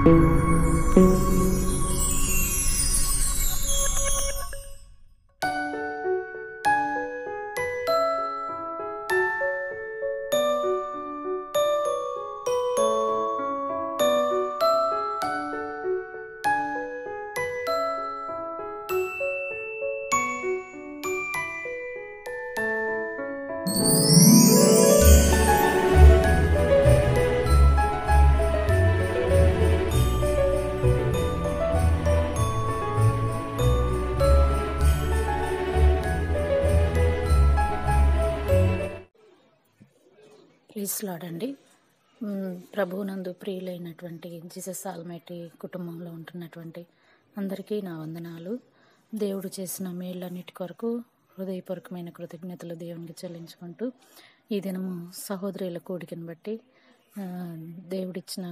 Praise lord అండి. ప్రభువునందు ప్రియులైనటువంటి Jesus almighty కుటుంబంలో ఉంటున్నటువంటి అందరికీ నా వందనాలు. దేవుడు చేసిన మేళ్ళన్నిటి కొరకు హృదయపూర్వకమైన కృతజ్ఞతలు దేవునికి చెల్లించుకుంటూ ఈ దినము సహోదరుల కూడికను బట్టి దేవుడిచ్చిన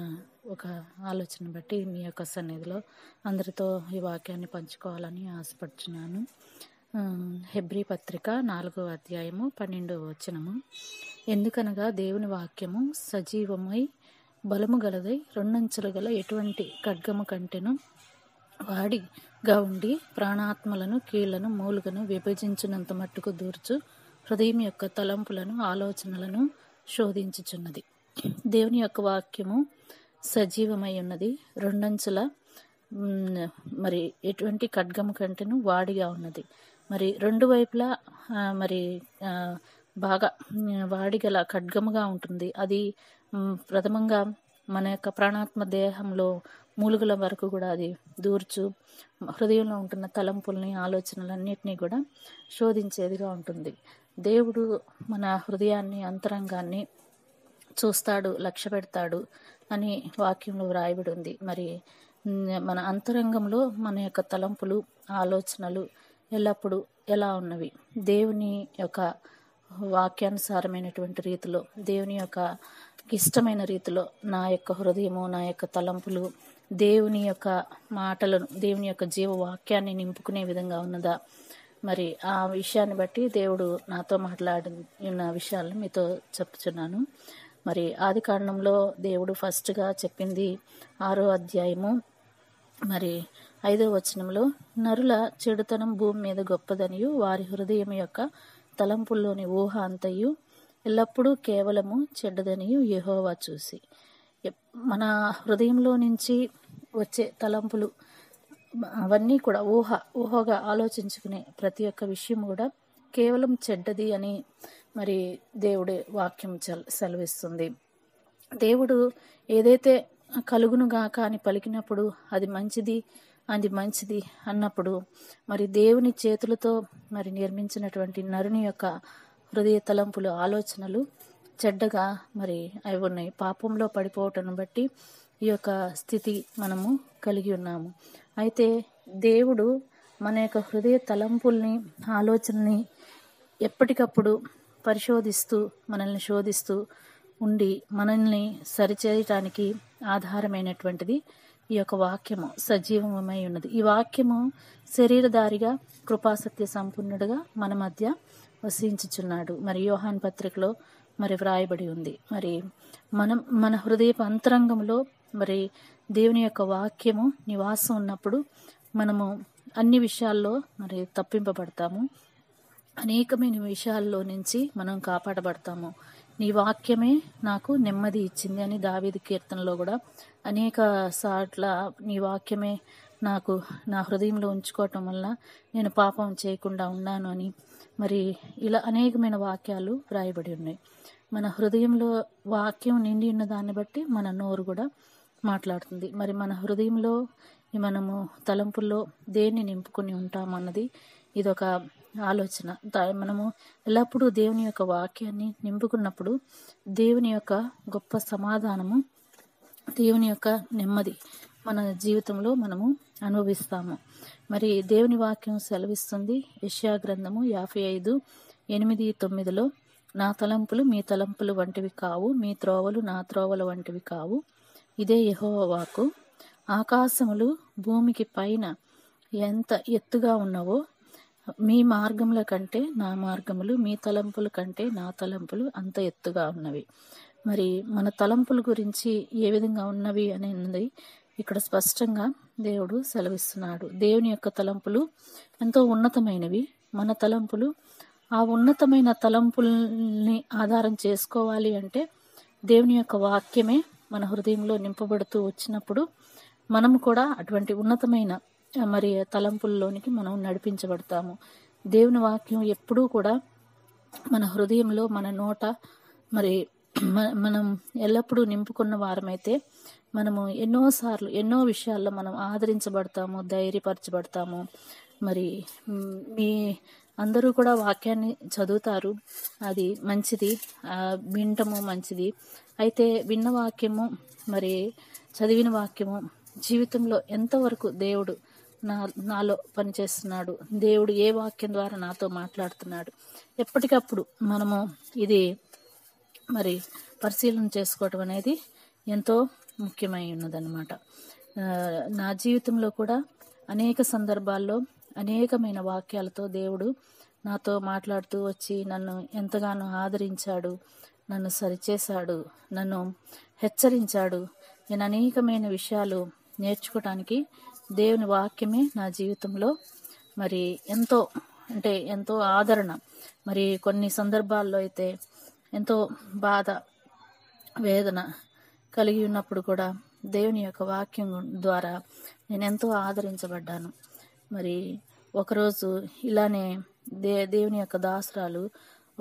ఒక ఆలోచన బట్టి మీ యొక్క సన్నిధిలో అందరితో ఈ వాక్యాన్ని పంచుకోవాలని ఆశపడుచున్నాను. హెబ్రీ పత్రిక 4వ అధ్యాయము 12వ వచనము. ఎందుకనగా దేవుని వాక్యము సజీవమై బలము గలదై రెండంచులు గల ఎటువంటి ఖడ్గము కంటెను వాడిగా ఉండి ప్రాణాత్మలను కీళ్లను మూలుగను విభజించినంత మట్టుకు దూర్చు హృదయం యొక్క తలంపులను ఆలోచనలను శోధించుచున్నది. దేవుని యొక్క వాక్యము సజీవమై ఉన్నది, రెండంచుల మరి ఎటువంటి ఖడ్గము కంటెను వాడిగా ఉన్నది. మరి రెండు వైపులా మరి బాగా వాడిగల ఖడ్గముగా ఉంటుంది. అది ప్రథమంగా మన యొక్క ప్రాణాత్మ దేహంలో మూలుగుల వరకు కూడా అది దూర్చు హృదయంలో ఉంటున్న తలంపుల్ని ఆలోచనలన్నిటినీ కూడా శోధించేదిగా ఉంటుంది. దేవుడు మన హృదయాన్ని అంతరంగాన్ని చూస్తాడు, లక్ష్య పెడతాడు అని వాక్యంలో వ్రాయబడి ఉంది. మరి మన అంతరంగంలో మన యొక్క తలంపులు ఆలోచనలు ఎల్లప్పుడూ ఎలా ఉన్నవి? దేవుని యొక్క వాక్యానుసారమైనటువంటి రీతిలో, దేవుని యొక్క ఇష్టమైన రీతిలో నా యొక్క హృదయము, నా యొక్క తలంపులు దేవుని యొక్క మాటలను, దేవుని యొక్క జీవ వాక్యాన్ని నింపుకునే విధంగా ఉన్నదా? మరి ఆ విషయాన్ని బట్టి దేవుడు నాతో మాట్లాడిన విషయాలను మీతో చెప్తున్నాను. మరి ఆది కాండంలో దేవుడు ఫస్ట్గా చెప్పింది 6వ అధ్యాయము మరి 5వ వచనంలో, నరుల చెడుతనం భూమి మీద గొప్పదనియు వారి హృదయం యొక్క తలంపుల్లోని ఊహ అంతయు ఎల్లప్పుడూ కేవలము చెడ్డదనియు యెహోవా చూసి. మన హృదయంలో నుంచి వచ్చే తలంపులు అవన్నీ కూడా ఊహగా ఆలోచించుకునే ప్రతి ఒక్క విషయం కూడా కేవలం చెడ్డది అని మరి దేవుడి వాక్యం సెలవిస్తుంది. దేవుడు ఏదైతే కలుగునుగాక అని పలికినప్పుడు అది మంచిది అన్నప్పుడు మరి దేవుని చేతులతో మరి నిర్మించినటువంటి నరుని యొక్క హృదయ తలంపులు ఆలోచనలు చెడ్డగా మరి అవి ఉన్నాయి. పాపంలో పడిపోవటం బట్టి ఈ యొక్క స్థితి మనము కలిగి ఉన్నాము. అయితే దేవుడు మన యొక్క హృదయ తలంపుల్ని ఆలోచనని ఎప్పటికప్పుడు పరిశోధిస్తూ మనల్ని శోధిస్తూ ఉండి మనల్ని సరిచేయటానికి ఆధారమైనటువంటిది ఈ యొక్క వాక్యము సజీవమై ఉన్నది. ఈ వాక్యము శరీరధారిగా కృపాసత్య సంపూర్ణుడుగా మన మధ్య వసించుచున్నాడు. మరి యోహాను పత్రికలో మరి వ్రాయబడి ఉంది. మరి మన హృదయపు అంతరంగంలో మరి దేవుని యొక్క వాక్యము నివాసం ఉన్నప్పుడు మనము అన్ని విషయాల్లో మరి తప్పింపబడతాము. అనేకమైన విషయాల్లో నుంచి మనం కాపాడబడతాము. నీ వాక్యమే నాకు నెమ్మది ఇచ్చింది అని దావీదు కీర్తనలో కూడా అనేక సార్ల నీ వాక్యమే నాకు నా హృదయంలో ఉంచుకోవటం వల్ల నేను పాపం చేయకుండా ఉన్నాను అని మరి ఇలా అనేకమైన వాక్యాలు వ్రాయబడి ఉన్నాయి. మన హృదయంలో వాక్యం నిండి ఉన్న దాన్ని బట్టి మన నోరు కూడా మాట్లాడుతుంది. మరి మన హృదయంలో మనము తలంపుల్లో దేన్ని నింపుకొని ఉంటామన్నది ఇదొక ఆలోచన. మనము ఎల్లప్పుడూ దేవుని యొక్క వాక్యాన్ని నింపుకున్నప్పుడు దేవుని యొక్క గొప్ప సమాధానము, దేవుని యొక్క నెమ్మది మన జీవితంలో మనము అనుభవిస్తాము. మరి దేవుని వాక్యం సెలవిస్తుంది. యెషయా గ్రంథము 55:8-9లో, నా తలంపులు మీ తలంపులు వంటివి కావు, మీ త్రోవలు నా త్రోవల వంటివి కావు, ఇదే యెహోవా వాక్కు. ఆకాశములు భూమికి పైన ఎంత ఎత్తుగా ఉన్నవో మీ మార్గముల కంటే నా మార్గములు, మీ తలంపుల కంటే నా తలంపులు అంత ఎత్తుగా ఉన్నవి. మరి మన తలంపుల గురించి ఏ విధంగా ఉన్నవి అనేది ఇక్కడ స్పష్టంగా దేవుడు సెలవిస్తున్నాడు. దేవుని యొక్క తలంపులు ఎంతో ఉన్నతమైనవి. మన తలంపులు ఆ ఉన్నతమైన తలంపుల్ని ఆధారం చేసుకోవాలి అంటే దేవుని యొక్క వాక్యమే మన హృదయంలో నింపబడుతూ వచ్చినప్పుడు మనము కూడా అటువంటి ఉన్నతమైన మరి తలంపుల్లోనికి మనం నడిపించబడతాము. దేవుని వాక్యం ఎప్పుడూ కూడా మన హృదయంలో, మన నోట మరి మనం ఎల్లప్పుడూ నింపుకున్న వారమైతే మనము ఎన్నోసార్లు ఎన్నో విషయాల్లో మనం ఆదరించబడతాము, ధైర్యపరచబడతాము. మరి మీ అందరూ కూడా వాక్యాన్ని చదువుతారు, అది మంచిది, వినటము మంచిది. అయితే విన్న వాక్యము మరి చదివిన వాక్యము జీవితంలో ఎంతవరకు దేవుడు నాలో పనిచేస్తున్నాడు, దేవుడు ఏ వాక్యం ద్వారా నాతో మాట్లాడుతున్నాడు, ఎప్పటికప్పుడు మనము ఇది మరి పరిశీలన చేసుకోవటం అనేది ఎంతో ముఖ్యమై ఉన్నదన్నమాట. నా జీవితంలో కూడా అనేక సందర్భాల్లో అనేకమైన వాక్యాలతో దేవుడు నాతో మాట్లాడుతూ వచ్చి నన్ను ఎంతగానో ఆదరించాడు, నన్ను సరిచేశాడు, నన్ను హెచ్చరించాడు. నేను అనేకమైన విషయాలు నేర్చుకోవటానికి దేవుని వాక్యమే నా జీవితంలో మరి ఎంతో ఆదరణ. మరి కొన్ని సందర్భాల్లో అయితే ఎంతో బాధ, వేదన కలిగి ఉన్నప్పుడు కూడా దేవుని యొక్క వాక్యం ద్వారా నేను ఎంతో ఆదరించబడ్డాను. మరి ఒకరోజు ఇలానే దేవుని యొక్క దాసురాలు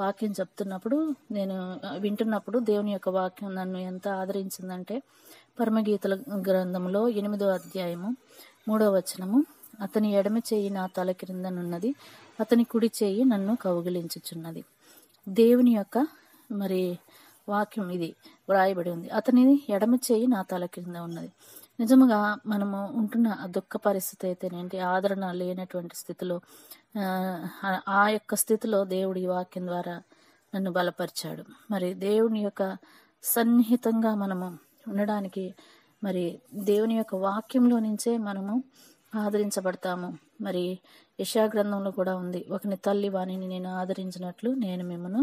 వాక్యం చెప్తున్నప్పుడు, నేను వింటున్నప్పుడు దేవుని యొక్క వాక్యం నన్ను ఎంత ఆదరించిందంటే, పరమగీతల గ్రంథంలో 8వ అధ్యాయము 3వ వచనము, అతని ఎడమ చేయి నా తల క్రిందనున్నది, అతని కుడి చేయి నన్ను కౌగిలించుచున్నది. దేవుని యొక్క మరి వాక్యం ఇది వ్రాయబడి ఉంది. అతని ఎడమ చేయి నా తల క్రింద ఉన్నది. నిజముగా మనము ఉంటున్న దుఃఖ పరిస్థితి అయితేనేంటి, ఆదరణ లేనటువంటి స్థితిలో, ఆ యొక్క స్థితిలో దేవుడి వాక్యం ద్వారా నన్ను బలపరిచాడు. మరి దేవుని యొక్క సన్నిహితంగా మనము ఉండడానికి మరి దేవుని యొక్క వాక్యంలో నుంచే మనము ఆదరించబడతాము. మరి యెషయా గ్రంథంలో కూడా ఉంది, ఒకని తల్లి వాణిని నేను ఆదరించినట్లు నేను మిమ్మను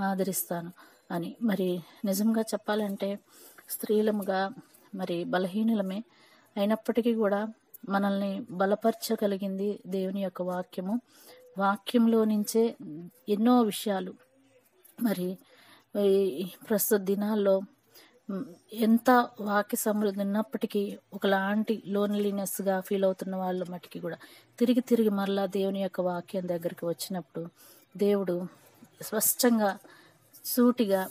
ఆదరిస్తాను అని. మరి నిజంగా చెప్పాలంటే స్త్రీలముగా మరి బలహీనులమే అయినప్పటికీ కూడా మనల్ని బలపరచగలిగింది దేవుని యొక్క వాక్యము. వాక్యంలో నుంచే ఎన్నో విషయాలు మరి ప్రస్తుత దినాల్లో ఎంత వాక్య సమృద్ధి ఉన్నప్పటికీ ఒకలాంటి లోన్లీనెస్గా ఫీల్ అవుతున్న వాళ్ళ మటుకి కూడా తిరిగి మరలా దేవుని యొక్క వాక్యం దగ్గరికి వచ్చినప్పుడు దేవుడు స్పష్టంగా సూటిగా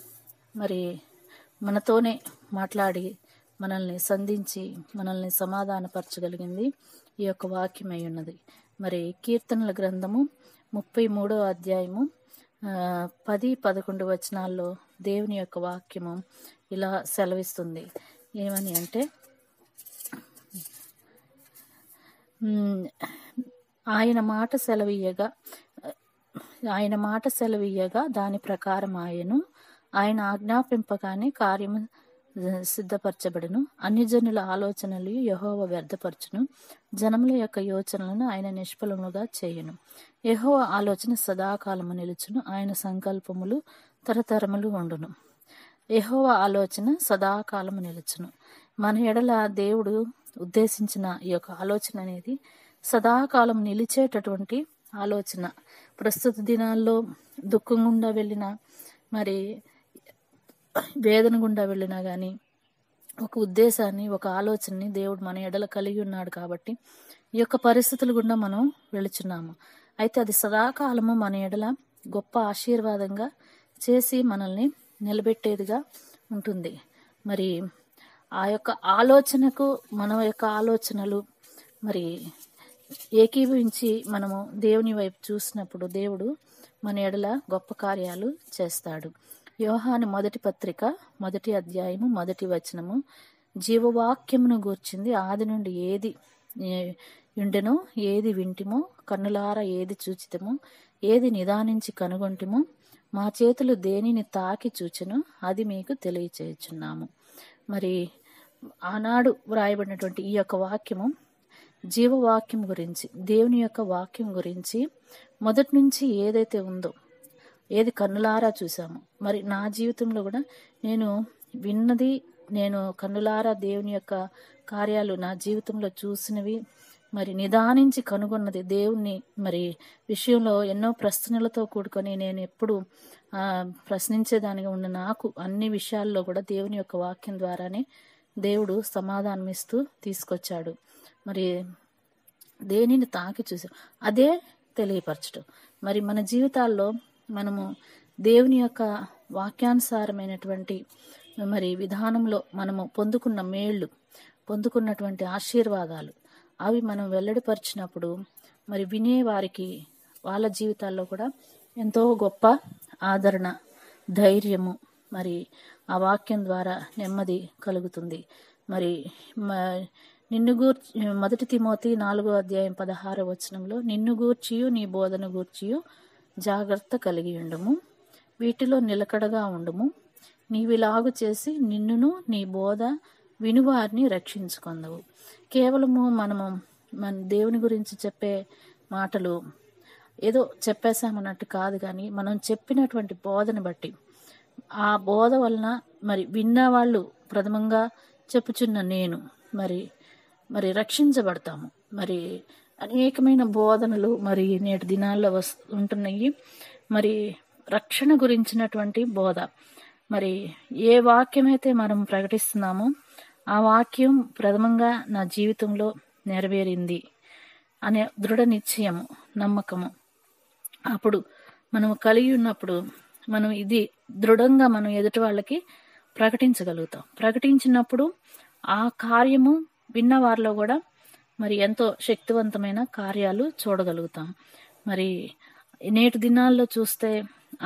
మరి మనతోనే మాట్లాడి మనల్ని సంధించి మనల్ని సమాధానపరచగలిగింది ఈ యొక్క వాక్యమై ఉన్నది. మరి కీర్తనల గ్రంథము 33వ అధ్యాయము 10-11 వచనాల్లో దేవుని యొక్క వాక్యము ఇలా సెలవిస్తుంది. ఏమని అంటే, ఆయన మాట సెలవీయగా దాని ప్రకారం ఆయన ఆజ్ఞాపింపగానే కార్యము సిద్ధపరచబడును. అన్యజనుల ఆలోచనలు యెహోవా వ్యర్థపరచును, జనముల యొక్క యోచనలను ఆయన నిష్ఫలముగా చేయును. యెహోవా ఆలోచన సదాకాలము నిలుచును, ఆయన సంకల్పములు తరతరములు ఉండును. యెహోవా ఆలోచన సదాకాలము నిలుచును. మన ఎడల దేవుడు ఉద్దేశించిన ఈ యొక్క ఆలోచన అనేది సదాకాలం నిలిచేటటువంటి ఆలోచన. ప్రస్తుత దినాల్లో దుఃఖం గుండా వెళ్ళినా, మరి వేదన గుండా వెళ్ళినా కానీ ఒక ఉద్దేశాన్ని, ఒక ఆలోచనని దేవుడు మన ఎడల కలిగి ఉన్నాడు. కాబట్టి ఈ యొక్క పరిస్థితుల గుండా మనం వెళుచున్నాము. అయితే అది సదాకాలము మన ఎడల గొప్ప ఆశీర్వాదంగా చేసి మనల్ని నిలబెట్టేదిగా ఉంటుంది. మరి ఆ యొక్క ఆలోచనకు మన యొక్క ఆలోచనలు మరి ఏకీభవించి మనము దేవుని వైపు చూసినప్పుడు దేవుడు మన ఎడల గొప్ప కార్యాలు చేస్తాడు. యోహాను మొదటి పత్రిక 1వ అధ్యాయము 1వ వచనము, జీవవాక్యమును గూర్చింది ఆది నుండి ఏది ఉండెనో, ఏది వింటిమో, కన్నులారా ఏది చూచితమో, ఏది నిదానించి కనుగొంటిమో, మా చేతులు దేనిని తాకి చూచెనో అది మీకు తెలియచేయుచున్నాము. మరి ఆనాడు వ్రాయబడినటువంటి ఈ యొక్క వాక్యము జీవవాక్యం గురించి, దేవుని యొక్క వాక్యం గురించి మొదటి నుంచి ఏదైతే ఉందో, ఏది కన్నులారా చూసామో, మరి నా జీవితంలో కూడా నేను విన్నది నేను కన్నులారా దేవుని యొక్క కార్యాలు నా జీవితంలో చూసినవి, మరి నిదానించి కనుగొన్నది దేవుణ్ణి మరి విషయంలో ఎన్నో ప్రశ్నలతో కూడుకొని నేను ఎప్పుడు ప్రశ్నించేదానిగా ఉన్న నాకు అన్ని విషయాల్లో కూడా దేవుని యొక్క వాక్యం ద్వారానే దేవుడు సమాధానం ఇస్తూ తీసుకొచ్చాడు. మరి దేనిని తాకి చూసాం అదే తెలియపరచడం. మరి మన జీవితాల్లో మనము దేవుని యొక్క వాక్యానుసారమైనటువంటి మరి విధానంలో మనము పొందుకున్న మేళ్ళు, పొందుకున్నటువంటి ఆశీర్వాదాలు అవి మనం వెల్లడిపరిచినప్పుడు మరి వినేవారికి వాళ్ళ జీవితాల్లో కూడా ఎంతో గొప్ప ఆదరణ, ధైర్యము, మరి ఆ వాక్యం ద్వారా నెమ్మది కలుగుతుంది. మరి నిన్ను గూర్చి 1 తిమోతి 4:16 నిన్ను గూర్చియు నీ బోధన గూర్చియు జాగ్రత్త కలిగి ఉండుము, వీటిలో నిలకడగా ఉండుము, నీవిలాగు చేసి నిన్నును నీ బోధ వినువారిని రక్షించుకొందవు. కేవలము మనము మన దేవుని గురించి చెప్పే మాటలు ఏదో చెప్పేశామన్నట్టు కాదు, కానీ మనం చెప్పినటువంటి బోధను బట్టి ఆ బోధ వలన మరి విన్నవాళ్ళు ప్రథమంగా చెప్పుచున్న నేను మరి రక్షించబడతాము. మరి అనేకమైన బోధనలు మరి నేటి దినాల్లో ఉంటున్నాయి. మరి రక్షణ గురించినటువంటి బోధ, మరి ఏ వాక్యమైతే మనం ప్రకటిస్తున్నామో ఆ వాక్యం ప్రథమంగా నా జీవితంలో నెరవేరింది అనే దృఢ నిశ్చయము, నమ్మకము అప్పుడు మనము కలిగి ఉన్నప్పుడు మనం ఇది దృఢంగా మనం ఎదుటి వాళ్ళకి ప్రకటించగలుగుతాం. ప్రకటించినప్పుడు ఆ కార్యము విన్న వారిలో కూడా మరి ఎంతో శక్తివంతమైన కార్యాలు చూడగలుగుతాం. మరి నేటి దినాల్లో చూస్తే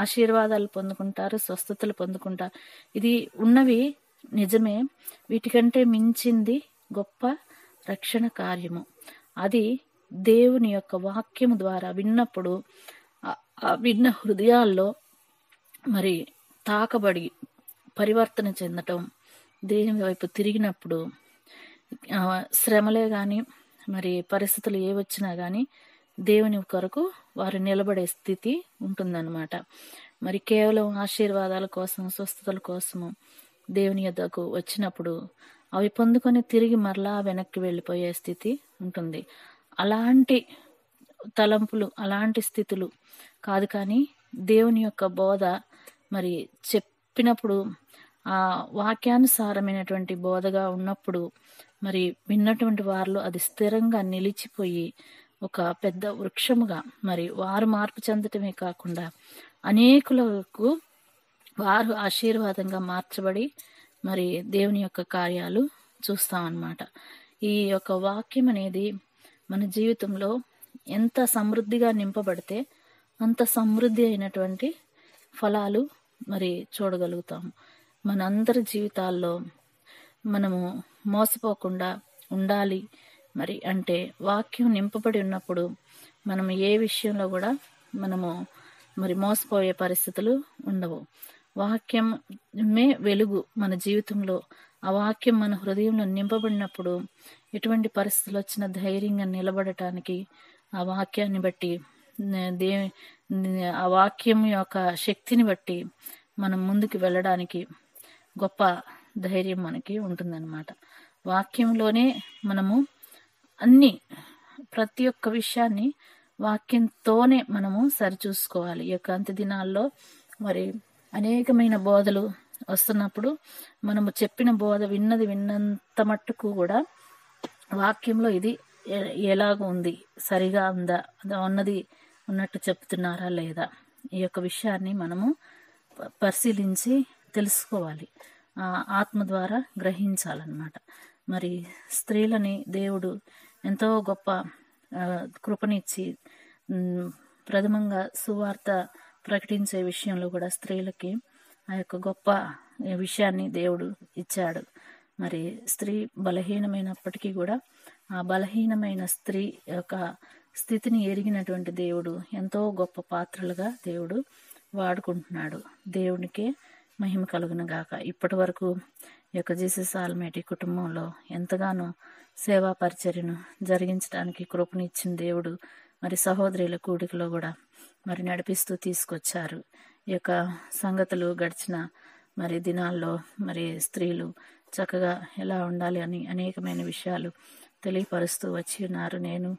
ఆశీర్వాదాలు పొందుకుంటారు, స్వస్థతలు పొందుకుంటారు. ఇది ఉన్నవి నిజమే, వీటికంటే మించింది గొప్ప రక్షణ కార్యము. అది దేవుని యొక్క వాక్యము ద్వారా విన్నప్పుడు విన్న హృదయాల్లో మరి తాకబడి పరివర్తన చెందటం, దేవుని వైపు తిరిగినప్పుడు శ్రమలే కానీ మరి పరిస్థితులు ఏ వచ్చినా కానీ దేవుని కొరకు వారు నిలబడే స్థితి ఉంటుందన్నమాట. మరి కేవలం ఆశీర్వాదాల కోసం, స్వస్థతల కోసము దేవుని యొద్దకు వచ్చినప్పుడు అవి పొందుకొని తిరిగి మరలా వెనక్కి వెళ్ళిపోయే స్థితి ఉంటుంది. అలాంటి తలంపులు, అలాంటి స్థితులు కాదు, కానీ దేవుని యొక్క బోధ మరి చెప్పినప్పుడు ఆ వాక్యానుసారమైనటువంటి బోధగా ఉన్నప్పుడు మరి విన్నటువంటి వారిలో అది స్థిరంగా నిలిచిపోయి ఒక పెద్ద వృక్షముగా మరి వారు మార్పు చెందటమే కాకుండా అనేకులకు వారు ఆశీర్వాదంగా మార్చబడి మరి దేవుని యొక్క కార్యాలు చూస్తామన్నమాట. ఈ యొక్క వాక్యం అనేది మన జీవితంలో ఎంత సమృద్ధిగా నింపబడితే అంత సమృద్ధి అయినటువంటి ఫలాలు మరి చూడగలుగుతాము. మనందరి జీవితాల్లో మనము మోసపోకుండా ఉండాలి మరి అంటే వాక్యం నింపబడి ఉన్నప్పుడు మనం ఏ విషయంలో కూడా మనము మరి మోసపోయే పరిస్థితులు ఉండవు. వాక్యమే వెలుగు మన జీవితంలో. ఆ వాక్యం మన హృదయంలో నింపబడినప్పుడు ఎటువంటి పరిస్థితులు వచ్చినా ధైర్యంగా నిలబడటానికి ఆ వాక్యాన్ని బట్టి ఆ వాక్యం యొక్క శక్తిని బట్టి మనం ముందుకు వెళ్ళడానికి గొప్ప ధైర్యం మనకి ఉంటుందన్నమాట. వాక్యంలోనే మనము ప్రతి ఒక్క విషయాన్ని వాక్యంతోనే మనము సరిచూసుకోవాలి. ఈ యొక్క అంత్య దినాల్లో మరి అనేకమైన బోధలు వస్తున్నప్పుడు మనము చెప్పిన బోధ విన్నంత మట్టుకు కూడా వాక్యంలో ఇది ఎలాగ ఉంది, సరిగా ఉందా, ఉన్నది ఉన్నట్టు చెప్తున్నారా లేదా, ఈ యొక్క విషయాన్ని మనము పరిశీలించి తెలుసుకోవాలి, ఆత్మ ద్వారా గ్రహించాలన్నమాట. మరి స్త్రీలని దేవుడు ఎంతో గొప్ప కృపనిచ్చి ప్రథమంగా సువార్త ప్రకటించే విషయంలో కూడా స్త్రీలకి ఆ యొక్క గొప్ప విషయాన్ని దేవుడు ఇచ్చాడు. మరి స్త్రీ బలహీనమైనప్పటికీ కూడా ఆ బలహీనమైన స్త్రీ యొక్క స్థితిని ఎరిగినటువంటి దేవుడు ఎంతో గొప్ప పాత్రలుగా దేవుడు వాడుకుంటున్నాడు. దేవునికే మహిమ కలుగును గాక. ఇప్పటి వరకు ఈ యొక్క జీసస్ ఆల్మైటీ కుటుంబంలో ఎంతగానో సేవా పరిచర్యను జరిగించడానికి కృపనిచ్చిన దేవుడు మరి సహోదరుల కూడికలో కూడా మరి నడిపిస్తూ తీసుకొచ్చారు. ఈ యొక్క సంగతులు గడిచిన మరి దినాల్లో మరి స్త్రీలు చక్కగా ఎలా ఉండాలి అని అనేకమైన విషయాలు తెలియపరుస్తూ వచ్చి ఉన్నారు. నేను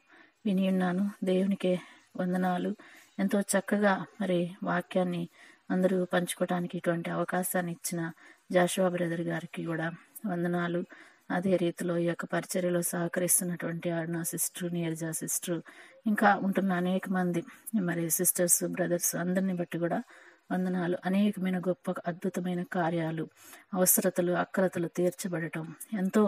విని ఉన్నాను. దేవునికే వందనాలు. ఎంతో చక్కగా మరి వాక్యాన్ని అందరూ పంచుకోవడానికి ఇటువంటి అవకాశాన్ని ఇచ్చిన జాషువా బ్రదర్ గారికి కూడా వందనాలు. అదే రీతిలో ఈ యొక్క పరిచర్యలో సహకరిస్తున్నటువంటి అరుణ సిస్టర్, నీరజ సిస్టర్, ఇంకా ఉంటున్న అనేక మంది మరి సిస్టర్స్, బ్రదర్స్ అందరిని బట్టి కూడా వందనాలు. అనేకమైన గొప్ప అద్భుతమైన కార్యాలు, అవసరతలు, అక్రతలు తీర్చబడటం, ఎంతో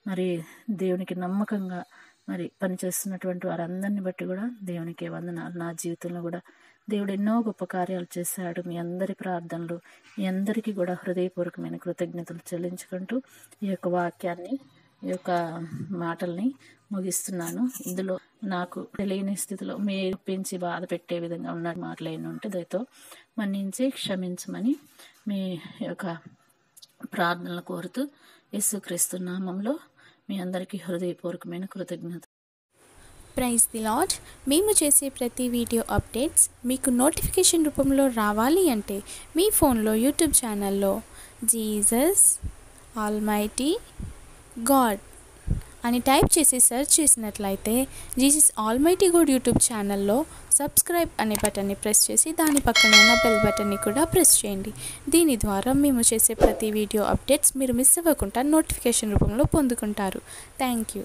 మరి దేవునికి నమ్మకంగా మరి పనిచేస్తున్నటువంటి వారందరిని బట్టి కూడా దేవునికి వందనాలు. నా జీవితంలో కూడా దేవుడు ఎన్నో గొప్ప కార్యాలు చేశాడు. మీ అందరి ప్రార్థనలు, మీ అందరికీ కూడా హృదయపూర్వకమైన కృతజ్ఞతలు చెల్లించుకుంటూ ఈ యొక్క వాక్యాన్ని, ఈ యొక్క మాటల్ని ముగిస్తున్నాను. ఇందులో నాకు తెలియని స్థితిలో మీరు పెంచి బాధ పెట్టే విధంగా ఉన్న మాటలు ఏమి ఉంటే దయతో మన్నించి క్షమించమని మీ యొక్క ప్రార్థనలు కోరుతూ యేసుక్రీస్తు నామంలో మీ అందరికీ హృదయపూర్వకమైన కృతజ్ఞత. Praise the lord. మేము చేసే ప్రతి వీడియో అప్డేట్స్ మీకు నోటిఫికేషన్ రూపంలో రావాలి అంటే మీ ఫోన్లో యూట్యూబ్ ఛానల్లో జీసస్ ఆల్మైటీ గాడ్ అని టైప్ చేసి సెర్చ్ చేసినట్లయితే జీసస్ ఆల్మైటీ గాడ్ యూట్యూబ్ ఛానల్లో సబ్స్క్రైబ్ అనే బటన్ని ప్రెస్ చేసి దాని పక్కన ఉన్న బెల్ బటన్ని కూడా ప్రెస్ చేయండి. దీని ద్వారా మేము చేసే ప్రతి వీడియో అప్డేట్స్ మీరు మిస్ అవ్వకుండా నోటిఫికేషన్ రూపంలో పొందుకుంటారు. Thank you.